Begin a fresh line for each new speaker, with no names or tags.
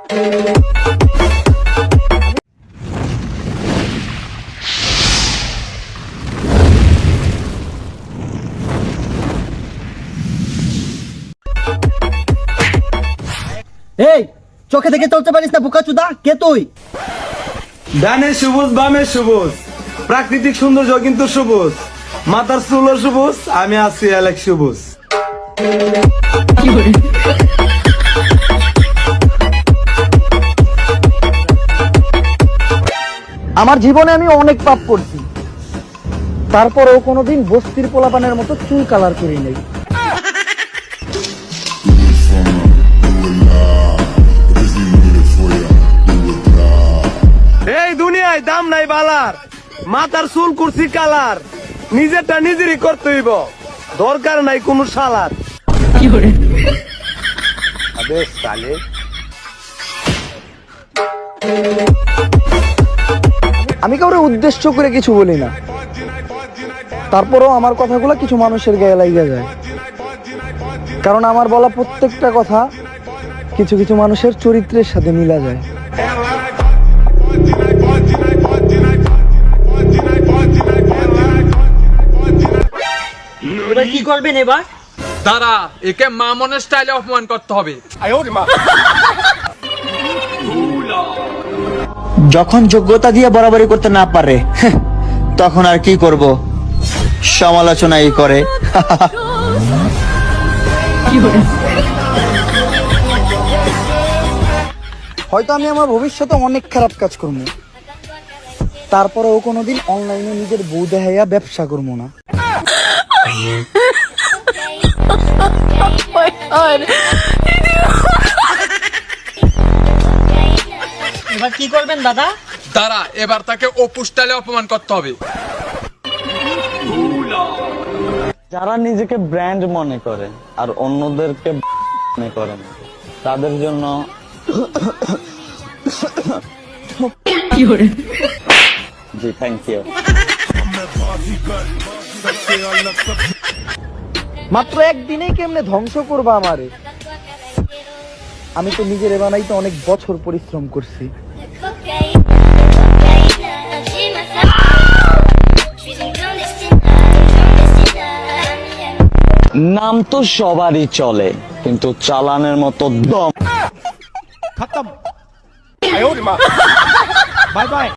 এই চোখে দেখে চলতে পারিস না বোকাচোদা? কে তুই?
ডানে সবুজ বামে সবুজ, প্রাকৃতিক সৌন্দর্য কিন্তু সবুজ, মাথার চুলও সবুজ, আমি আছি অ্যালেক সবুজ।
আমার জীবনে আমি অনেক পাপ করছি, তারপরেও কোনোদিন বস্তির পোলাপানের মতো চুল কালার করি নাই।
এই দুনিয়ায় দাম নাই বালার, মাথার চুল করছি কালার, নিজেরটা নিজেরই করতে হইব, দরকার নাই কোনো শালার। আবে সালে,
আমি কাউরে উদ্দেশ্য করে কিছু বলি না, তারপরেও আমার কথাগুলো কিছু মানুষের গায়ে লাগিয়ে যায়, কারণ আমার বলা প্রত্যেকটা কথা কিছু কিছু মানুষের চরিত্রের সাথে মিলা যায়।
এবার কি করবেন? এবার
দাঁড়া, একে মামনের স্টাইলে অপমান করতে হবে।
যখন যোগ্যতা দিয়ে বরাবরি করতে না পারে তখন আর কি করব, সমালোচনাই করে।
হয়তো আমি আমার ভবিষ্যতে অনেক খারাপ কাজ করবো, তারপরেও কোনোদিন অনলাইনে নিজের বউ দেখাইয়া ব্যবসা করবো না।
এবার কি করবেন দাদা?
দাঁড়া, এবার তাকে অপু স্টাইলে অপমান করতে হবে।
যারা নিজেকে ব্র্যান্ড মনে করে আর অন্যদেরকে মনে করে না, তাদের জন্য জি থ্যাংক ইউ।
মাত্র একদিনেই কেমনে ধ্বংস করবা আমারে? আমি তো নিজের বানাইতে অনেক বছর পরিশ্রম করছি।
নাম তো সবারই চলে, কিন্তু চালানের মতো দম
খতম। Bye bye.